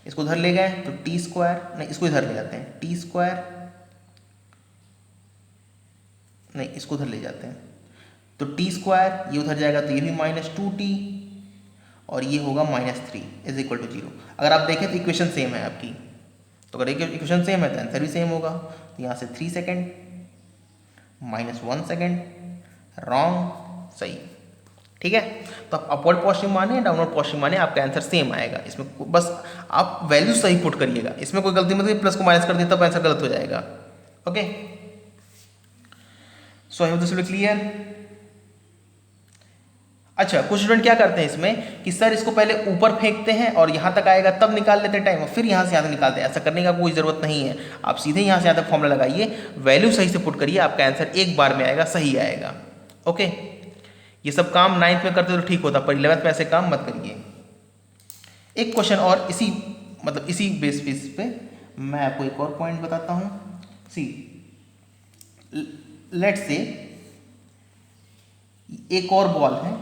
इसको उधर ले गए तो टी स्क्वायर, नहीं इसको इधर ले जाते हैं टी स्क्वायर, नहीं इसको उधर ले जाते हैं तो टी स्क्वायर, ये उधर जाएगा तो ये भी -2t और ये होगा -3 इज इक्वल टू 0। अगर आप देखें तो इक्वेशन सेम है आपकी, तो अगर इक्वेशन सेम है तो आंसर भी सेम होगा। तो यहाँ से 3 सेकेंड -1 सेकेंड रॉन्ग, सही, ठीक है। तो आप अपवर्ड पॉजिटिव माने डाउनवर्ड पॉजिटिव माने आपका आंसर सेम आएगा। इसमें बस आप वैल्यू सही पुट करिएगा, इसमें कोई गलती मत, प्लस को माइनस कर दिया तब आंसर गलत हो जाएगा। Okay, so I hope this will B clear. अच्छा कुछ स्टूडेंट क्या करते हैं इसमें कि सर इसको पहले ऊपर फेंकते हैं और यहाँ तक आएगा तब निकाल लेते हैं टाइम और फिर यहाँ से यहाँ तक निकालते हैं। ऐसा करने का कोई ज़रूरत नहीं है, आप सीधे यहाँ से यहाँ तक फॉर्मूला लगाइए, वैल्यू सही से पुट करिए, आपका आंसर एक बार में आएगा, सही आएगा। ओके, ये सब काम 9th में करते तो ठीक होता, पर 11th में ऐसे काम मत करिए। एक क्वेश्चन और इसी बेस पे मैं आपको एक और पॉइंट बताता हूँ। सी लेट्स से एक और बॉल है,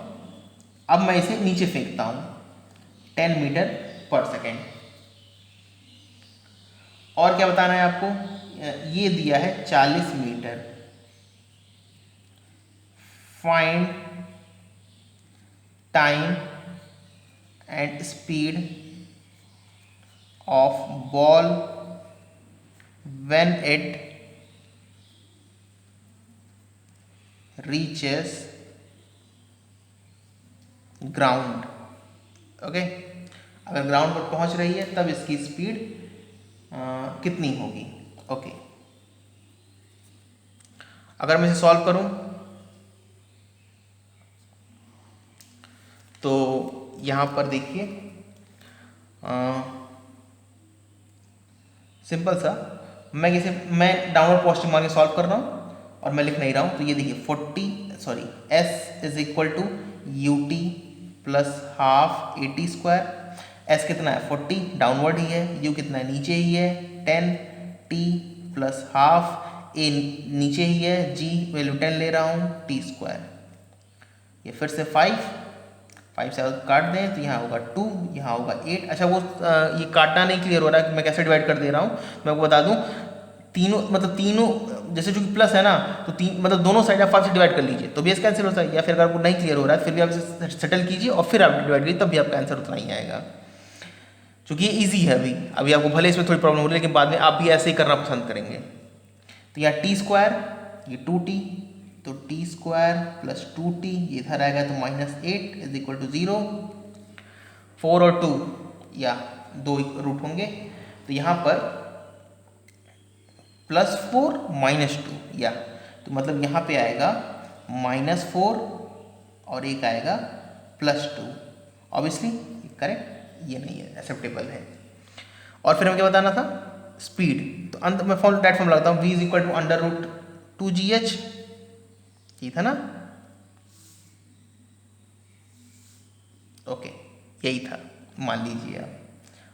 अब मैं इसे नीचे फेंकता हूं 10 मीटर पर सेकेंड। और क्या बताना है आपको, ये दिया है 40 metre. Find time and speed of ball when it reaches ground. ओके, अगर ग्राउंड पर पहुंच रही है तब इसकी स्पीड कितनी होगी। ओके, अगर मैं इसे सॉल्व करूं तो यहां पर देखिए सिंपल सा मैं डाउनवर्ड पॉजिटिव मान के सॉल्व कर रहा हूं और मैं लिख नहीं रहा हूं। तो ये देखिए s is equal to u t plus half a t square. S कितना है 40, डाउनवर्ड ही है, यू कितना है नीचे ही है 10, टी प्लस हाफ ए नीचे ही है, जी वैल्यू 10 ले रहा हूँ, टी स्क्वायर। ये फिर से 5 से काट दें तो यहाँ होगा 2, यहाँ होगा 8। अच्छा वो ये काटना नहीं क्लियर हो रहा है कि मैं कैसे डिवाइड कर दे रहा हूँ, मैं आपको बता दूँ तीनों जैसे जो प्लस है ना तो मतलब दोनों साइड आप 5 से डिवाइड कर लीजिए तो भी इसका आंसर होता है, या फिर अगर आपको नहीं क्लियर हो रहा है फिर भी आप इसे सेटल कीजिए और फिर आप डिवाइड कीजिए तब भी आपका आंसर उतना ही आएगा, क्योंकि ये ईजी है। अभी आपको भले इसमें थोड़ी प्रॉब्लम हो रही है लेकिन बाद में आप भी ऐसे ही करना पसंद करेंगे। तो यहाँ टी स्क्वायर, ये 2t, तो टी स्क्वायर प्लस 2t, ये इधर आएगा तो -8 इज इक्वल टू 0। 4 और 2 या 2 रूट होंगे तो यहाँ पर +4 -2 या तो मतलब यहाँ पे आएगा -4 और एक आएगा +2। ऑब्वियसली करेक्ट ये नहीं है, एक्सेप्टेबल है। और फिर हमें क्या बताना था, स्पीड। तो अंत में फॉर्म लगता हूँ v is equal to √2gh, ये था ना, ओके यही था, मान लीजिए आप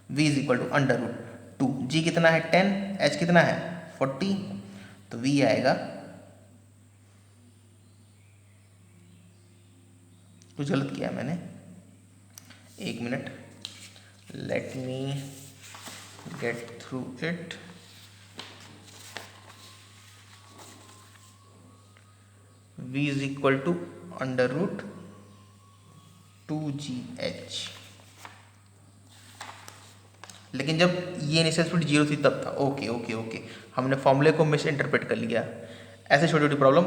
v is equal to √2, g कितना है 10, h कितना है 40, तो v आएगा, कुछ गलत किया मैंने, एक minute, let me get through it. v is equal to under root 2gh। लेकिन जब ये इनिशियल स्पीड 0 थी तब था। ओके ओके ओके, हमने फॉर्मूले को मिस इंटरप्रेट कर लिया। ऐसे छोटी छोटी प्रॉब्लम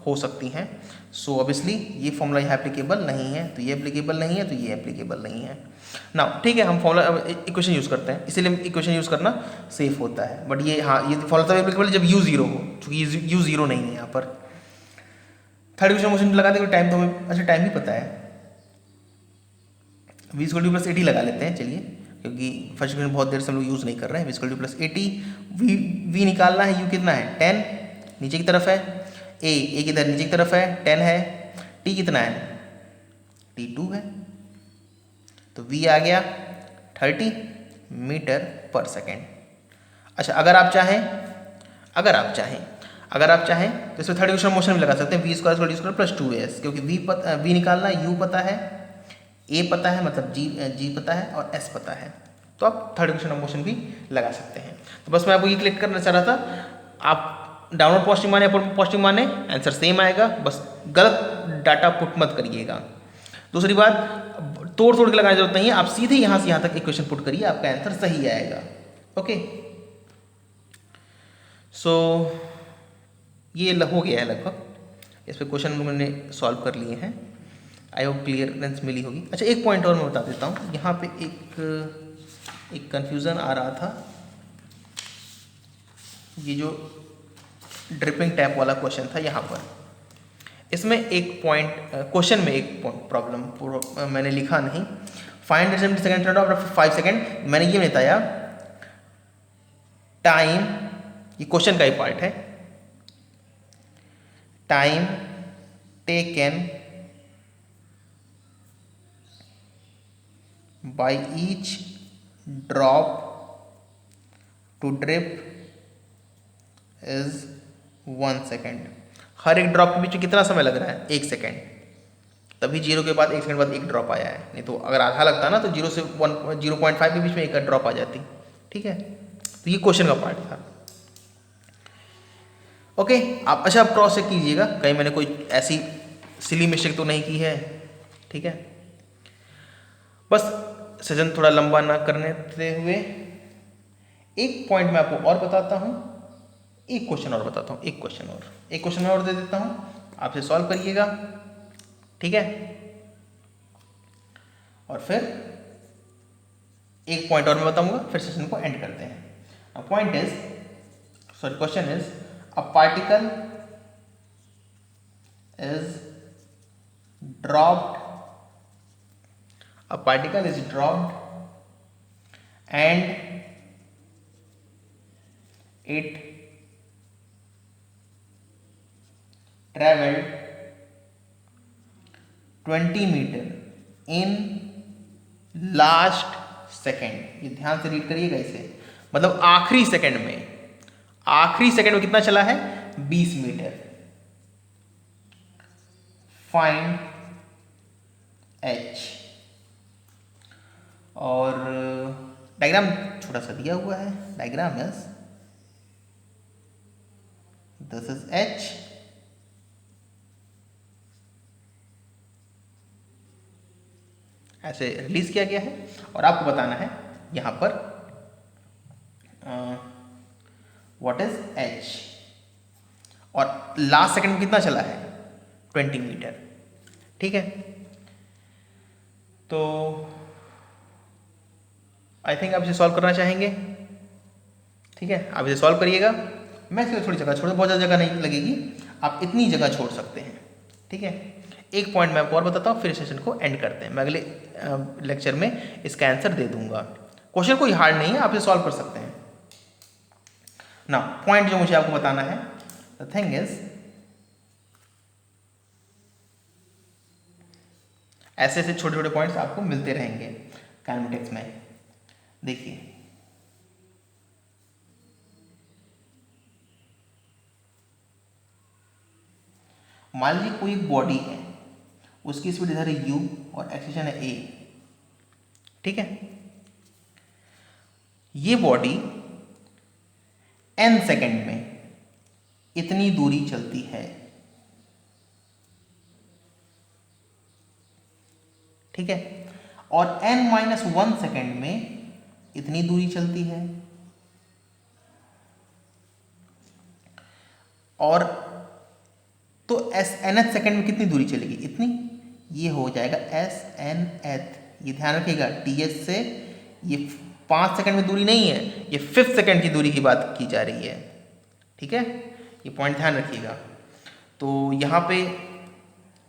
हो सकती हैं। सो ऑब्वियसली ये फॉर्मूला यहाँ एप्लीकेबल नहीं है, तो ये एप्लीकेबल नहीं है, तो ये एप्लीकेबल नहीं है ना। ठीक है, हम फॉर्मूला इक्वेशन यूज़ करते हैं, इसीलिए इक्वेशन यूज़ करना सेफ होता है। बट ये हाँ, ये फॉर्मूला तब एप्लीकेबल जब u 0 हो, चूँकि u 0 नहीं है यहाँ पर। थर्ड इक्वेशन मोशन लगा देंगे, टाइम तो हमें अच्छा टाइम भी पता है, v इक्वल टू प्लस 80 लगा लेते हैं चलिए, क्योंकि फर्स्ट इक्वेशन बहुत देर से हम लोग यूज़ नहीं कर रहे हैं। v equal two plus 80, v निकालना है, u कितना है 10 नीचे की तरफ है, a किधर नीचे की तरफ है 10 है, t कितना है t2 है, तो v आ गया 30 मीटर पर सेकेंड। अच्छा अगर आप चाहें तो इसमें थर्ड इक्वेशन मोशन भी लगा सकते हैं, v स्क्वायर प्लस 2s, क्योंकि v निकालना है, u पता है, a पता है, मतलब g पता है और s पता है, तो आप थर्ड इक्वेशन ऑफ मोशन भी लगा सकते हैं। तो बस मैं आपको ये क्लिक करना चाह रहा था, आप डाउनवर्ड पॉजिटिव माने अपर पॉजिटिव माने आंसर सेम आएगा, बस गलत डाटा पुट मत करिएगा। दूसरी बात, तोड़ के लगाने की जरूरत नहीं है, आप सीधे यहाँ से यहाँ तक इक्वेशन पुट करिए, आपका आंसर सही आएगा। ओके, सो ये हो गया है लगभग, इस पर क्वेश्चन लोगों ने सॉल्व कर लिए हैं, आई होप क्लियरेंस मिली होगी। अच्छा एक पॉइंट और मैं बता देता हूँ, यहाँ पे एक कन्फ्यूज़न आ रहा था, ये जो ड्रिपिंग टैप वाला क्वेश्चन था यहाँ पर, इसमें एक पॉइंट क्वेश्चन में एक प्रॉब्लम मैंने लिखा नहीं, फाइंड सेकेंड आफ्टर 5 सेकेंड, मैंने ये बताया टाइम, ये क्वेश्चन का ही पार्ट है, time taken by each drop to drip is 1 second. हर एक ड्रॉप के बीच में कितना समय लग रहा है 1 सेकेंड, तभी 0 के बाद 1 सेकेंड बाद एक ड्रॉप आया है, नहीं तो अगर आधा लगता ना तो 0 से 0.5 के बीच में एक ड्रॉप आ जाती। ठीक है, तो ये क्वेश्चन का पार्ट था। ओके, आप अच्छा आप क्रॉस चेक कीजिएगा, कहीं मैंने कोई ऐसी सिली मिस्टेक तो नहीं की है। ठीक है, बस सेशन थोड़ा लंबा ना करने देते हुए एक पॉइंट मैं आपको और बताता हूँ, एक क्वेश्चन और बताता हूँ, एक क्वेश्चन मैं और दे देता हूँ, आपसे सॉल्व करिएगा। ठीक है, और फिर एक पॉइंट और मैं बताऊंगा, फिर सेशन को एंड करते हैं। Question is a particle is dropped and it traveled 20 metre in last second। ये ध्यान से रीड करिएगा इसे, मतलब आखिरी सेकंड में कितना चला है 20 मीटर। फाइंड h, और डायग्राम छोटा सा दिया हुआ है, diagram is this is h, ऐसे रिलीज किया गया है, और आपको बताना है यहाँ पर व्हाट इज h, और लास्ट सेकंड में कितना चला है 20 मीटर। ठीक है, तो आई थिंक आप इसे सॉल्व करना चाहेंगे। ठीक है, आप इसे सॉल्व करिएगा, मैं सिर्फ थोड़ी जगह छोड़, बहुत ज़्यादा जगह नहीं लगेगी, आप इतनी जगह छोड़ सकते हैं। ठीक है, एक पॉइंट मैं आपको और बताता हूँ, फिर सेशन को एंड करते हैं। मैं अगले लेक्चर में इसका आंसर दे दूंगा। क्वेश्चन कोई हार्ड नहीं है, आप इसे सॉल्व कर सकते हैं ना। पॉइंट जो मुझे आपको बताना है, द थिंग इज ऐसे ऐसे छोटे छोटे पॉइंट्स आपको मिलते रहेंगे काइनेमेटिक्स में। देखिए मान लीजिए कोई एक बॉडी है, उसकी स्पीड इधर है u और एक्सेलरेशन है a। ठीक है, ये बॉडी n सेकेंड में इतनी दूरी चलती है। ठीक है। और n-1 सेकेंड में इतनी दूरी चलती है, और तो nth सेकेंड में कितनी दूरी चलेगी, इतनी, ये हो जाएगा nth। ये ध्यान रखिएगा, th से ये 5 सेकेंड में दूरी नहीं है, ये 5th सेकेंड की दूरी की बात की जा रही है, ठीक है। ये पॉइंट ध्यान रखिएगा। तो यहाँ पे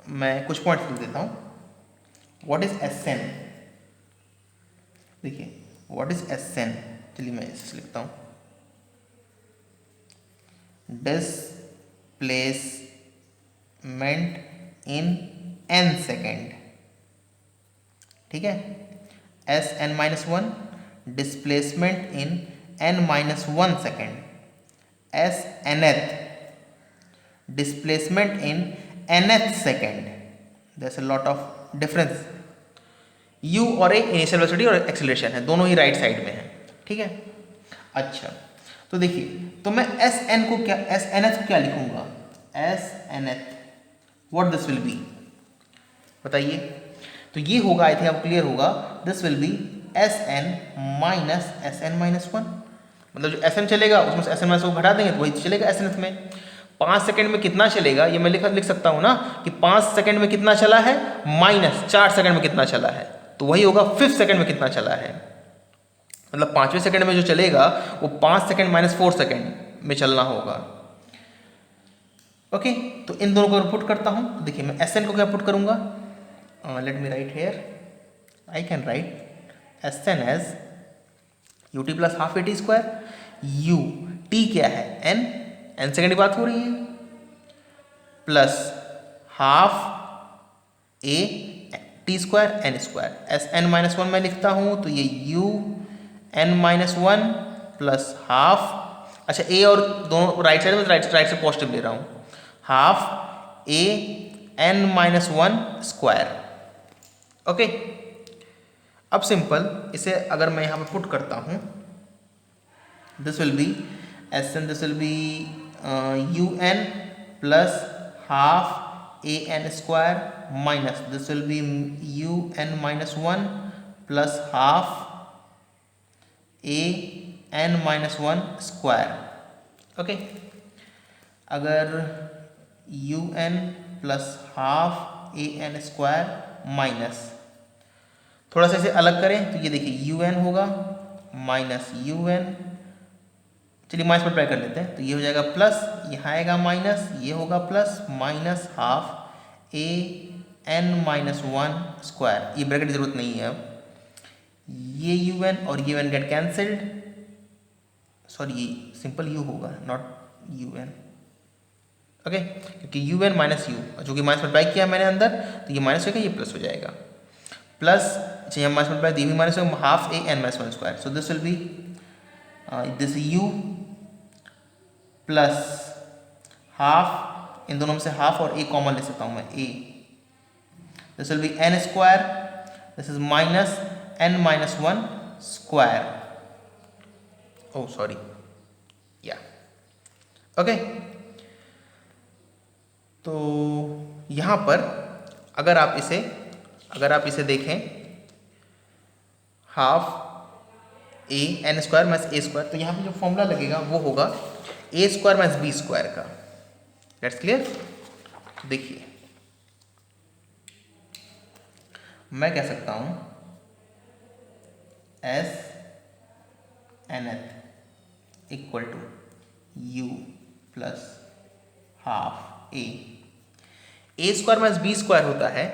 मैं कुछ पॉइंट्स लिख देता हूँ। व्हाट इज Sn, देखिए व्हाट इज Sn, चलिए मैं इसे लिखता हूँ, डिस्प्लेसमेंट इन n सेकेंड, ठीक है। Sn-1 displacement in n-1 second, Snth displacement in nth second, there's a lot of difference। u और a इनिशियल वेलोसिटी और एक्सेलरेशन है, दोनों ही राइट साइड में है, ठीक है। अच्छा, तो देखिए, तो मैं Sn को क्या, Snth को क्या लिखूंगा, Snth, what this will B, बताइए। तो ये होगा, आई थिंक अब क्लियर होगा, this will B Sn minus Sn-1, मतलब जो Sn चलेगा उसमें से Sn-1 को घटा देंगे तो वही चलेगा Snth में। 5 सेकंड में कितना चलेगा, ये मैं लिख सकता हूँ ना कि 5 सेकंड में कितना चला है, माइनस 4 सेकंड में कितना चला है, तो वही होगा 5th सेकंड में कितना चला है, मतलब 5वें सेकंड में जो चलेगा वो 5 सेकंड माइनस 4 सेकंड में चलना होगा। ओके, तो इन दोनों को पुट करता हूँ। तो देखिए, मैं Sn को क्या पुट करूँगा, let me write here, I can write Sn as ut plus half at square, u t क्या है, n सेकेंड की बात हो रही है, plus half a t square n square, Sn-1 मैं लिखता हूँ, तो ये u n-1 प्लस हाफ, अच्छा a और दोनों राइट साइड में, राइट से पॉजिटिव ले रहा हूँ, half a n-1 square. Okay, अब सिंपल इसे अगर मैं यहाँ पे पुट करता हूँ, this will B Sn, this will B un plus half a n square minus this will B un-1 plus half a n-1 square. Okay, अगर un plus half a n square minus, थोड़ा सा इसे अलग करें तो ये देखिए un होगा माइनस un, चलिए माइनस मल्टीप्लाई कर लेते हैं, तो ये हो जाएगा प्लस, यहाँ आएगा माइनस, ये होगा plus, minus half a n-1 square, ये ब्रैकेट की जरूरत नहीं है अब, ये un और ये un गेट कैंसल्ड, सॉरी ये सिंपल u होगा नॉट un, ओके, क्योंकि un माइनस u, जो कि माइनस मल्टीप्लाई किया मैंने अंदर, तो ये माइनस होगा, ये प्लस हो जाएगा, प्लस, अच्छा यहाँ माइनस मल्टीप्लाई, ये भी माइनस होगा, half a n-1 square, so this will be this u plus half, इन दोनों में से हाफ और a कॉमन ले सकता हूँ मैं, a, this will be n square, this is minus n-1 square, oh sorry, या ओके। तो यहाँ पर अगर आप इसे देखें, half a n square minus a square, तो यहाँ पे जो फॉर्मूला लगेगा वो होगा a square minus b square का, दैट्स क्लियर। देखिए, मैं कह सकता हूँ Snth equal to u plus half a square minus b square होता है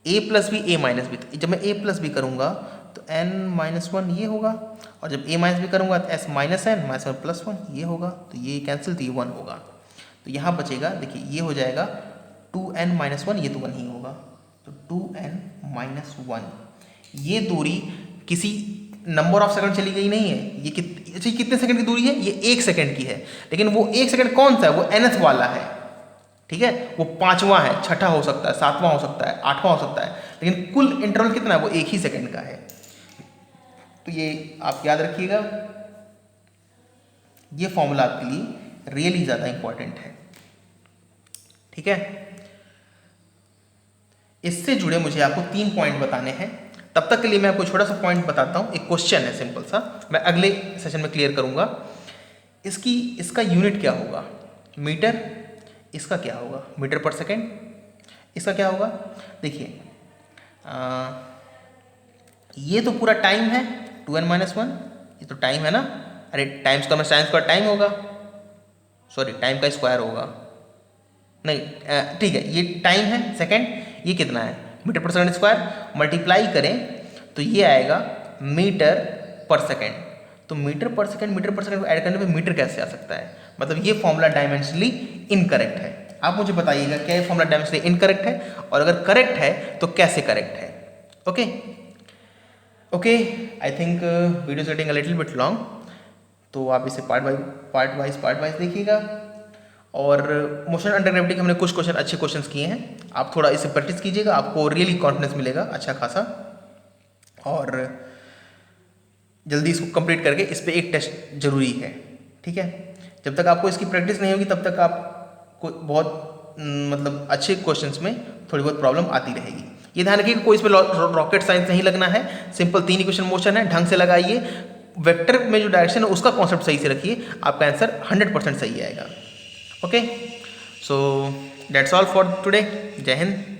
a plus b a minus B, तो जब मैं a प्लस बी करूँगा तो n-1 ये होगा, और जब a माइनस बी करूँगा तो s minus n minus plus 1 ये होगा, तो ये कैंसिल, तो ये 1 होगा, तो यहाँ बचेगा, देखिए ये हो जाएगा 2n-1, ये तो 1 ही होगा, तो 2n-1, ये दूरी किसी नंबर ऑफ सेकंड चली गई नहीं है, ये कितने सेकंड की दूरी है, ये 1 सेकंड की है, लेकिन वो 1 सेकंड कौन सा है, वो nth वाला है, ठीक है, वो 5वां है, 6ठा हो सकता है, 7वां हो सकता है, 8वां हो सकता है, लेकिन कुल इंटरवल कितना है, वो 1 ही सेकंड का है। तो ये आप याद रखिएगा, ये फॉर्मूला आपके लिए रियली ज़्यादा इंपॉर्टेंट है, ठीक है। इससे जुड़े मुझे आपको 3 पॉइंट बताने हैं। तब तक के लिए मैं आपको छोटा सा पॉइंट बताता हूँ। एक क्वेश्चन है सिंपल सा, मैं अगले सेशन में क्लियर करूँगा। इसका यूनिट क्या होगा, मीटर। इसका क्या होगा, मीटर पर सेकेंड। इसका क्या होगा, देखिए ये तो पूरा टाइम है 2n-1, ये तो टाइम है ना। अरे टाइम्स का टाइम स्क्वायर टाइम होगा, सॉरी टाइम का स्क्वायर होगा, नहीं ठीक है, ये टाइम है सेकेंड, ये कितना है मीटर पर सेकेंड स्क्वायर, मल्टीप्लाई करें तो ये आएगा मीटर पर सेकेंड। तो मीटर पर सेकेंड को ऐड करने पे मीटर कैसे आ सकता है, मतलब ये फॉर्मूला डायमेंशनली इनकरेक्ट है। आप मुझे बताइएगा क्या ये फॉर्मूला डायमेंशनली इनकरेक्ट है, और अगर करेक्ट है तो कैसे करेक्ट है। Okay okay, I think video is getting a little bit long, तो आप इसे पार्ट वाइज देखिएगा। और मोशन अंडर ग्रेविटी के हमने कुछ क्वेश्चन, अच्छे क्वेश्चंस किए हैं, आप थोड़ा इसे प्रैक्टिस कीजिएगा, आपको रियली कॉन्फिडेंस मिलेगा अच्छा खासा। और जल्दी इसको कंप्लीट करके इस पर एक टेस्ट जरूरी है, ठीक है। जब तक आपको इसकी प्रैक्टिस नहीं होगी तब तक आपको बहुत मतलब अच्छे क्वेश्चंस में थोड़ी बहुत प्रॉब्लम आती रहेगी। ये ध्यान रखिए कोई इसमें रॉकेट साइंस नहीं लगना है, सिंपल 3 इक्वेशन मोशन है, ढंग से लगाइए, वेक्टर में जो डायरेक्शन है उसका कॉन्सेप्ट सही से रखिए, आपका आंसर 100% सही आएगा। Okay, so that's all for today. जय हिंद।